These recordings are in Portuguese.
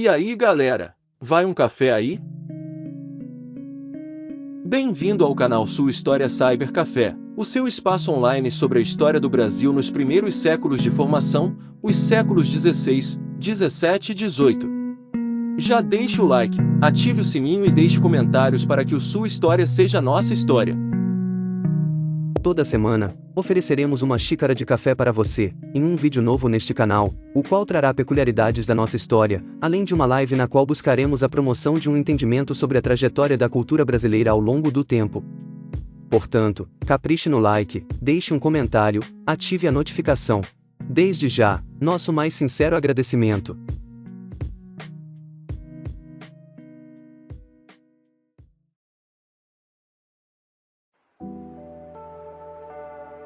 E aí, galera? Vai um café aí? Bem-vindo ao canal Sua História Cyber Café, o seu espaço online sobre a história do Brasil nos primeiros séculos de formação, os séculos 16, 17 e 18. Já deixe o like, ative o sininho e deixe comentários para que o Sua História seja nossa história. Toda semana, ofereceremos uma xícara de café para você, em um vídeo novo neste canal, o qual trará peculiaridades da nossa história, além de uma live na qual buscaremos a promoção de um entendimento sobre a trajetória da cultura brasileira ao longo do tempo. Portanto, capriche no like, deixe um comentário, ative a notificação. Desde já, nosso mais sincero agradecimento.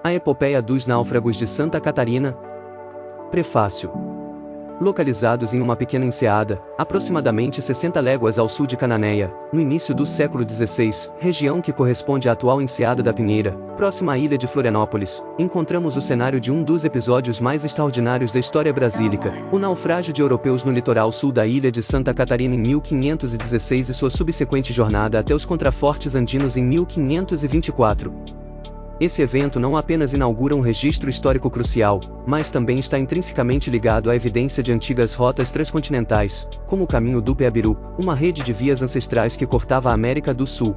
A Epopeia dos Náufragos de Santa Catarina. Prefácio. Localizados em uma pequena enseada, aproximadamente 60 léguas ao sul de Cananéia, no início do século XVI, região que corresponde à atual Enseada da Pinheira, próxima à ilha de Florianópolis, encontramos o cenário de um dos episódios mais extraordinários da história brasílica, o naufrágio de europeus no litoral sul da ilha de Santa Catarina em 1516 e sua subsequente jornada até os contrafortes andinos em 1524. Esse evento não apenas inaugura um registro histórico crucial, mas também está intrinsecamente ligado à evidência de antigas rotas transcontinentais, como o caminho do Peabiru, uma rede de vias ancestrais que cortava a América do Sul.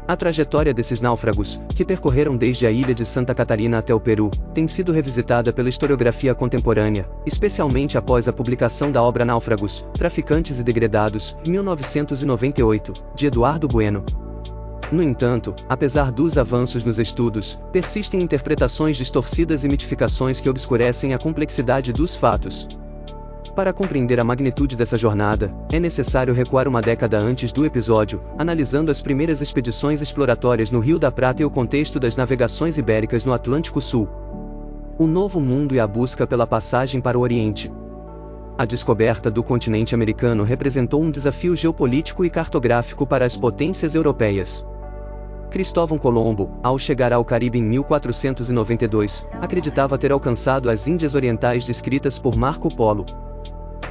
A trajetória desses náufragos, que percorreram desde a ilha de Santa Catarina até o Peru, tem sido revisitada pela historiografia contemporânea, especialmente após a publicação da obra Náufragos, Traficantes e Degredados, em 1998, de Eduardo Bueno. No entanto, apesar dos avanços nos estudos, persistem interpretações distorcidas e mitificações que obscurecem a complexidade dos fatos. Para compreender a magnitude dessa jornada, é necessário recuar uma década antes do episódio, analisando as primeiras expedições exploratórias no Rio da Prata e o contexto das navegações ibéricas no Atlântico Sul. O Novo Mundo e a busca pela passagem para o Oriente. A descoberta do continente americano representou um desafio geopolítico e cartográfico para as potências europeias. Cristóvão Colombo, ao chegar ao Caribe em 1492, acreditava ter alcançado as Índias Orientais descritas por Marco Polo.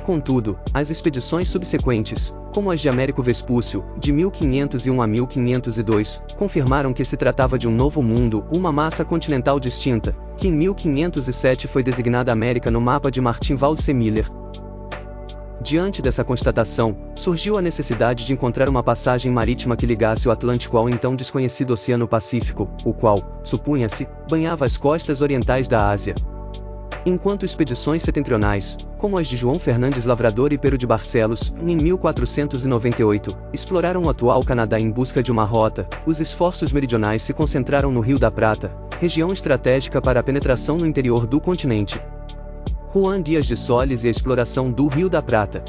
Contudo, as expedições subsequentes, como as de Américo Vespúcio, de 1501 a 1502, confirmaram que se tratava de um novo mundo, uma massa continental distinta, que em 1507 foi designada América no mapa de Martin Waldseemüller. Diante dessa constatação, surgiu a necessidade de encontrar uma passagem marítima que ligasse o Atlântico ao então desconhecido Oceano Pacífico, o qual, supunha-se, banhava as costas orientais da Ásia. Enquanto expedições setentrionais, como as de João Fernandes Lavrador e Pero de Barcelos, em 1498, exploraram o atual Canadá em busca de uma rota, os esforços meridionais se concentraram no Rio da Prata, região estratégica para a penetração no interior do continente. Juan Dias de Solis e a exploração do Rio da Prata.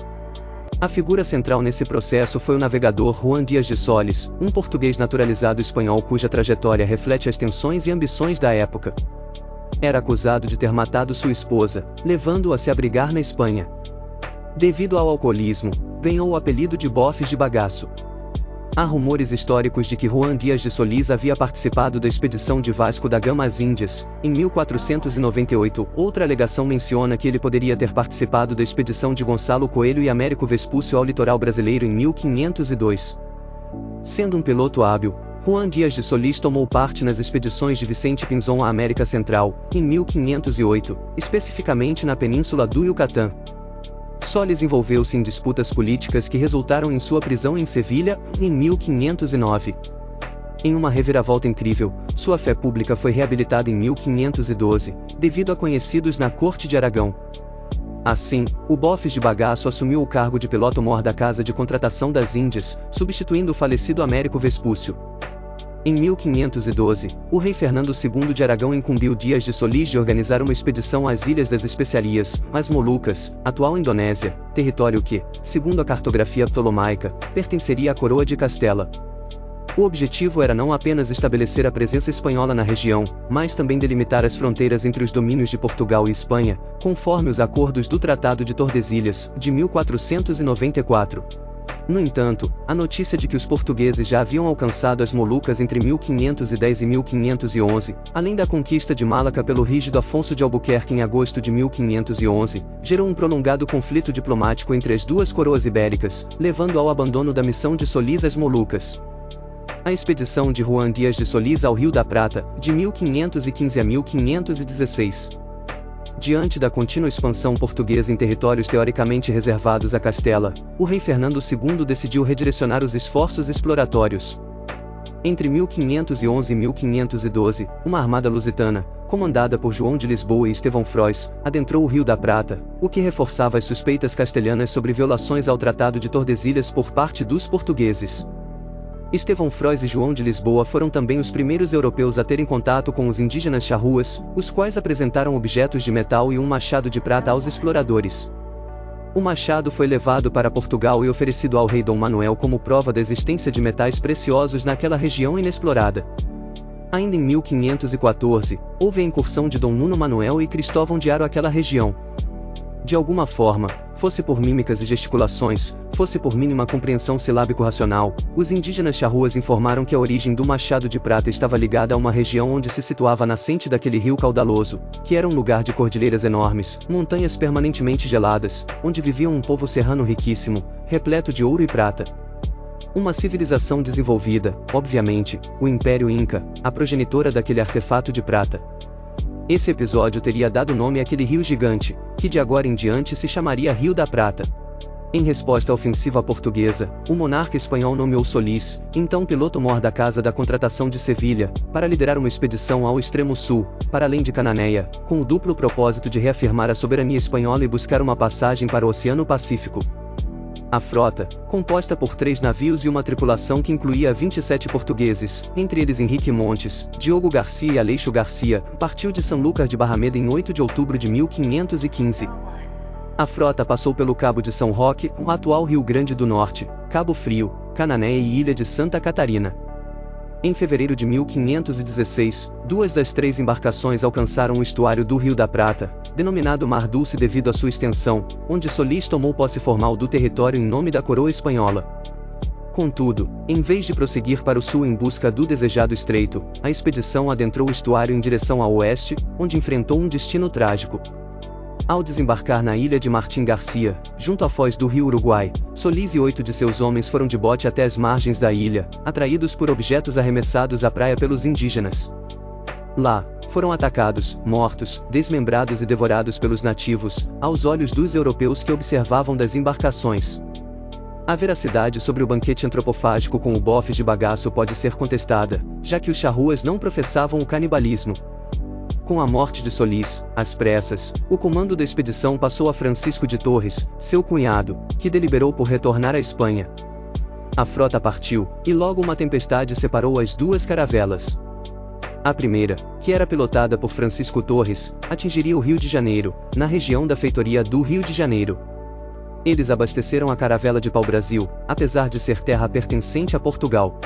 A figura central nesse processo foi o navegador Juan Dias de Solis, um português naturalizado espanhol cuja trajetória reflete as tensões e ambições da época. Era acusado de ter matado sua esposa, levando-o a se abrigar na Espanha. Devido ao alcoolismo, ganhou o apelido de Bofes de Bagaço. Há rumores históricos de que Juan Dias de Solis havia participado da expedição de Vasco da Gama às Índias, em 1498. Outra alegação menciona que ele poderia ter participado da expedição de Gonçalo Coelho e Américo Vespúcio ao litoral brasileiro em 1502. Sendo um piloto hábil, Juan Dias de Solis tomou parte nas expedições de Vicente Pinzón à América Central, em 1508, especificamente na península do Yucatán. Solis envolveu-se em disputas políticas que resultaram em sua prisão em Sevilha, em 1509. Em uma reviravolta incrível, sua fé pública foi reabilitada em 1512, devido a conhecidos na corte de Aragão. Assim, o Bofes de Bagaço assumiu o cargo de piloto-mor da Casa de Contratação das Índias, substituindo o falecido Américo Vespúcio. Em 1512, o rei Fernando II de Aragão incumbiu Dias de Solis de organizar uma expedição às Ilhas das Especiarias, as Molucas, atual Indonésia, território que, segundo a cartografia ptolomaica, pertenceria à coroa de Castela. O objetivo era não apenas estabelecer a presença espanhola na região, mas também delimitar as fronteiras entre os domínios de Portugal e Espanha, conforme os acordos do Tratado de Tordesilhas, de 1494. No entanto, a notícia de que os portugueses já haviam alcançado as Molucas entre 1510 e 1511, além da conquista de Malaca pelo rígido Afonso de Albuquerque em agosto de 1511, gerou um prolongado conflito diplomático entre as duas coroas ibéricas, levando ao abandono da missão de Solís às Molucas. A expedição de Juan Dias de Solís ao Rio da Prata, de 1515 a 1516. Diante da contínua expansão portuguesa em territórios teoricamente reservados a Castela, o rei Fernando II decidiu redirecionar os esforços exploratórios. Entre 1511 e 1512, uma armada lusitana, comandada por João de Lisboa e Estevão Frois, adentrou o Rio da Prata, o que reforçava as suspeitas castelhanas sobre violações ao Tratado de Tordesilhas por parte dos portugueses. Estevão Frois e João de Lisboa foram também os primeiros europeus a terem contato com os indígenas charruas, os quais apresentaram objetos de metal e um machado de prata aos exploradores. O machado foi levado para Portugal e oferecido ao rei Dom Manuel como prova da existência de metais preciosos naquela região inexplorada. Ainda em 1514, houve a incursão de Dom Nuno Manuel e Cristóvão de Haro àquela região. De alguma forma, fosse por mímicas e gesticulações, fosse por mínima compreensão silábico-racional, os indígenas charruas informaram que a origem do machado de prata estava ligada a uma região onde se situava a nascente daquele rio caudaloso, que era um lugar de cordilheiras enormes, montanhas permanentemente geladas, onde vivia um povo serrano riquíssimo, repleto de ouro e prata. Uma civilização desenvolvida, obviamente, o Império Inca, a progenitora daquele artefato de prata. Esse episódio teria dado nome àquele rio gigante, que de agora em diante se chamaria Rio da Prata. Em resposta à ofensiva portuguesa, o monarca espanhol nomeou Solís, então piloto-mor da Casa da Contratação de Sevilha, para liderar uma expedição ao extremo sul, para além de Cananéia, com o duplo propósito de reafirmar a soberania espanhola e buscar uma passagem para o Oceano Pacífico. A frota, composta por 3 navios e uma tripulação que incluía 27 portugueses, entre eles Henrique Montes, Diogo Garcia e Aleixo Garcia, partiu de Sanlúcar de Barrameda em 8 de outubro de 1515. A frota passou pelo Cabo de São Roque, o atual Rio Grande do Norte, Cabo Frio, Cananéia e Ilha de Santa Catarina. Em fevereiro de 1516, 2 das 3 embarcações alcançaram o estuário do Rio da Prata, denominado Mar Dulce devido à sua extensão, onde Solís tomou posse formal do território em nome da coroa espanhola. Contudo, em vez de prosseguir para o sul em busca do desejado estreito, a expedição adentrou o estuário em direção ao oeste, onde enfrentou um destino trágico. Ao desembarcar na ilha de Martim Garcia, junto à foz do rio Uruguai, Solís e 8 de seus homens foram de bote até as margens da ilha, atraídos por objetos arremessados à praia pelos indígenas. Lá, foram atacados, mortos, desmembrados e devorados pelos nativos, aos olhos dos europeus que observavam das embarcações. A veracidade sobre o banquete antropofágico com o bofes de bagaço pode ser contestada, já que os charruas não professavam o canibalismo. Com a morte de Solís, às pressas, o comando da expedição passou a Francisco de Torres, seu cunhado, que deliberou por retornar à Espanha. A frota partiu, e logo uma tempestade separou as duas caravelas. A primeira, que era pilotada por Francisco Torres, atingiria o Rio de Janeiro, na região da feitoria do Rio de Janeiro. Eles abasteceram a caravela de pau-brasil, apesar de ser terra pertencente a Portugal.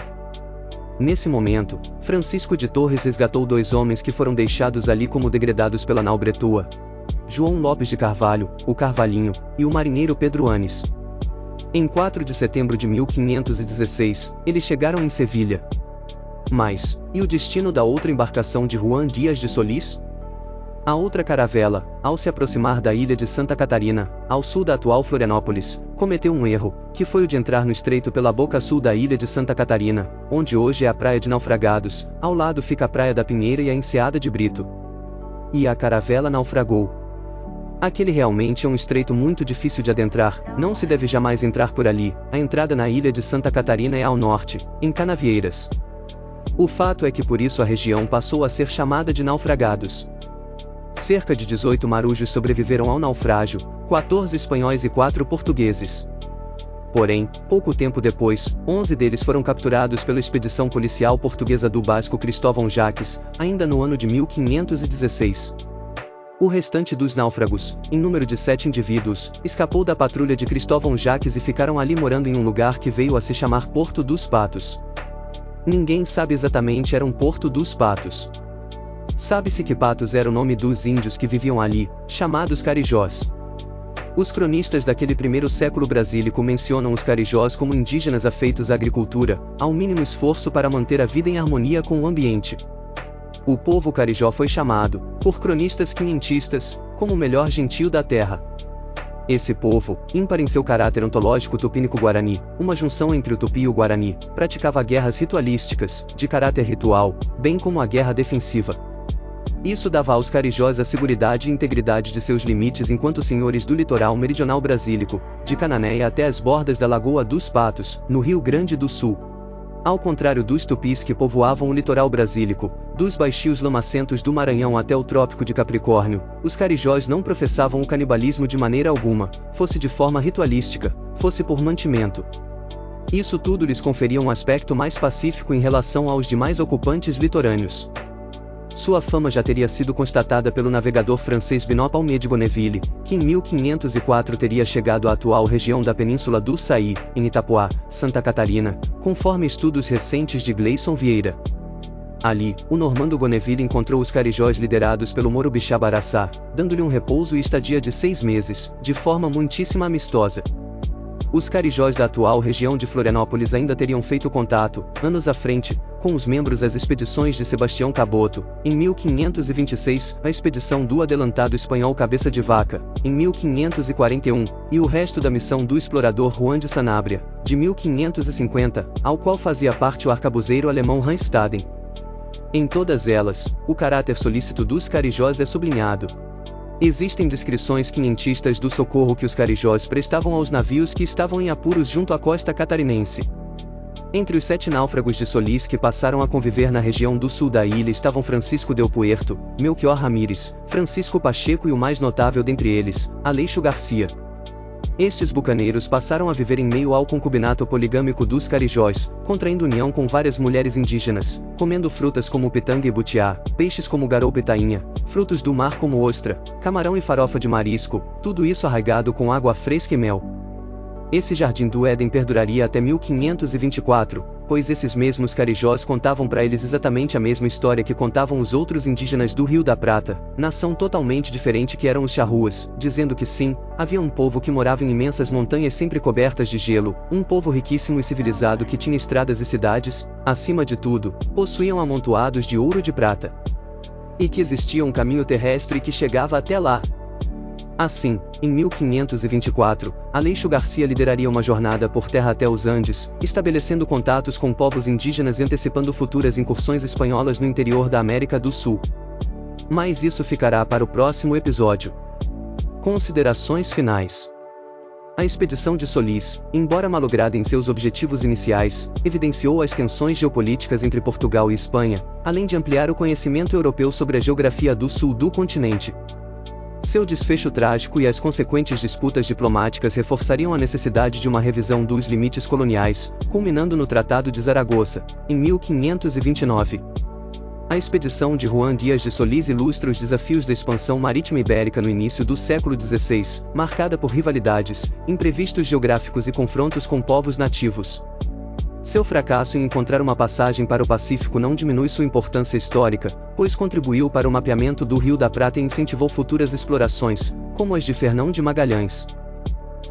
Nesse momento, Francisco de Torres resgatou 2 homens que foram deixados ali como degredados pela nau Bretua: João Lopes de Carvalho, o Carvalhinho, e o marinheiro Pedro Anes. Em 4 de setembro de 1516, eles chegaram em Sevilha. Mas, e o destino da outra embarcação de Juan Dias de Solís? A outra caravela, ao se aproximar da ilha de Santa Catarina, ao sul da atual Florianópolis, cometeu um erro, que foi o de entrar no estreito pela boca sul da ilha de Santa Catarina, onde hoje é a Praia de Naufragados, ao lado fica a Praia da Pinheira e a Enseada de Brito. E a caravela naufragou. Aquele realmente é um estreito muito difícil de adentrar, não se deve jamais entrar por ali. A entrada na ilha de Santa Catarina é ao norte, em Canavieiras. O fato é que por isso a região passou a ser chamada de Naufragados. Cerca de 18 marujos sobreviveram ao naufrágio, 14 espanhóis e 4 portugueses. Porém, pouco tempo depois, 11 deles foram capturados pela expedição policial portuguesa do basco Cristóvão Jaques, ainda no ano de 1516. O restante dos náufragos, em número de 7 indivíduos, escapou da patrulha de Cristóvão Jaques e ficaram ali morando em um lugar que veio a se chamar Porto dos Patos. Ninguém sabe exatamente era um Porto dos Patos. Sabe-se que Patos era o nome dos índios que viviam ali, chamados carijós. Os cronistas daquele primeiro século brasílico mencionam os carijós como indígenas afeitos à agricultura, ao mínimo esforço para manter a vida em harmonia com o ambiente. O povo carijó foi chamado, por cronistas quinhentistas, como o melhor gentio da terra. Esse povo, ímpar em seu caráter ontológico tupínico-guarani, uma junção entre o tupi e o guarani, praticava guerras ritualísticas, de caráter ritual, bem como a guerra defensiva. Isso dava aos carijós a seguridade e integridade de seus limites enquanto senhores do litoral meridional brasílico, de Cananéia até as bordas da Lagoa dos Patos, no Rio Grande do Sul. Ao contrário dos tupis que povoavam o litoral brasílico, dos baixios lamacentos do Maranhão até o Trópico de Capricórnio, os carijós não professavam o canibalismo de maneira alguma, fosse de forma ritualística, fosse por mantimento. Isso tudo lhes conferia um aspecto mais pacífico em relação aos demais ocupantes litorâneos. Sua fama já teria sido constatada pelo navegador francês Binot Palmier de Gonneville, que em 1504 teria chegado à atual região da Península do Saí, em Itapuá, Santa Catarina, conforme estudos recentes de Gleison Vieira. Ali, o normando Gonneville encontrou os carijós liderados pelo Moro Bixaba Araçá, dando-lhe um repouso e estadia de 6 meses, de forma muitíssimo amistosa. Os carijós da atual região de Florianópolis ainda teriam feito contato, anos à frente, com os membros das expedições de Sebastião Caboto, em 1526, a expedição do adelantado espanhol Cabeça de Vaca, em 1541, e o resto da missão do explorador Juan de Sanabria, de 1550, ao qual fazia parte o arcabuzeiro alemão Reinstaden. Em todas elas, o caráter solícito dos carijós é sublinhado. Existem descrições quinhentistas do socorro que os carijós prestavam aos navios que estavam em apuros junto à costa catarinense. Entre os 7 náufragos de Solís que passaram a conviver na região do sul da ilha estavam Francisco del Puerto, Melchior Ramírez, Francisco Pacheco e o mais notável dentre eles, Aleixo Garcia. Estes bucaneiros passaram a viver em meio ao concubinato poligâmico dos carijós, contraindo união com várias mulheres indígenas, comendo frutas como pitanga e butiá, peixes como garoupa e tainha, frutos do mar como ostra, camarão e farofa de marisco, tudo isso arraigado com água fresca e mel. Esse jardim do Éden perduraria até 1524, pois esses mesmos carijós contavam para eles exatamente a mesma história que contavam os outros indígenas do Rio da Prata, nação totalmente diferente que eram os charruas, dizendo que sim, havia um povo que morava em imensas montanhas sempre cobertas de gelo, um povo riquíssimo e civilizado que tinha estradas e cidades, acima de tudo, possuíam amontoados de ouro e de prata. E que existia um caminho terrestre que chegava até lá. Assim, em 1524, Aleixo Garcia lideraria uma jornada por terra até os Andes, estabelecendo contatos com povos indígenas e antecipando futuras incursões espanholas no interior da América do Sul. Mas isso ficará para o próximo episódio. Considerações finais. A expedição de Solís, embora malograda em seus objetivos iniciais, evidenciou as tensões geopolíticas entre Portugal e Espanha, além de ampliar o conhecimento europeu sobre a geografia do sul do continente. Seu desfecho trágico e as consequentes disputas diplomáticas reforçariam a necessidade de uma revisão dos limites coloniais, culminando no Tratado de Zaragoza, em 1529. A expedição de Juan Díaz de Solís ilustra os desafios da expansão marítima ibérica no início do século XVI, marcada por rivalidades, imprevistos geográficos e confrontos com povos nativos. Seu fracasso em encontrar uma passagem para o Pacífico não diminui sua importância histórica, pois contribuiu para o mapeamento do Rio da Prata e incentivou futuras explorações, como as de Fernão de Magalhães.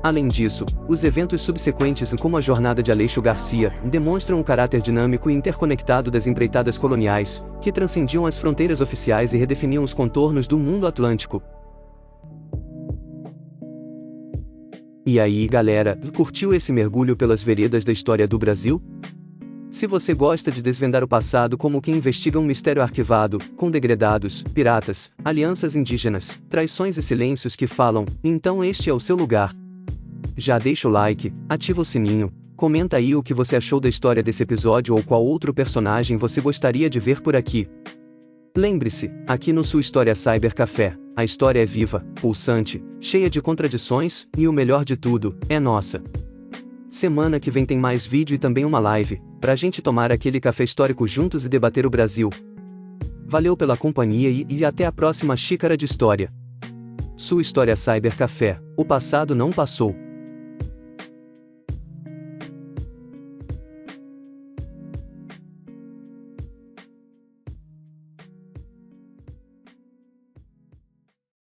Além disso, os eventos subsequentes, como a jornada de Aleixo Garcia, demonstram o caráter dinâmico e interconectado das empreitadas coloniais, que transcendiam as fronteiras oficiais e redefiniam os contornos do mundo atlântico. E aí, galera, curtiu esse mergulho pelas veredas da história do Brasil? Se você gosta de desvendar o passado como quem investiga um mistério arquivado, com degredados, piratas, alianças indígenas, traições e silêncios que falam, então este é o seu lugar. Já deixa o like, ativa o sininho, comenta aí o que você achou da história desse episódio ou qual outro personagem você gostaria de ver por aqui. Lembre-se, aqui no Sua História Cyber Café, a história é viva, pulsante, cheia de contradições, e o melhor de tudo, é nossa. Semana que vem tem mais vídeo e também uma live, pra gente tomar aquele café histórico juntos e debater o Brasil. Valeu pela companhia e até a próxima xícara de história. Sua História Cyber Café, o passado não passou.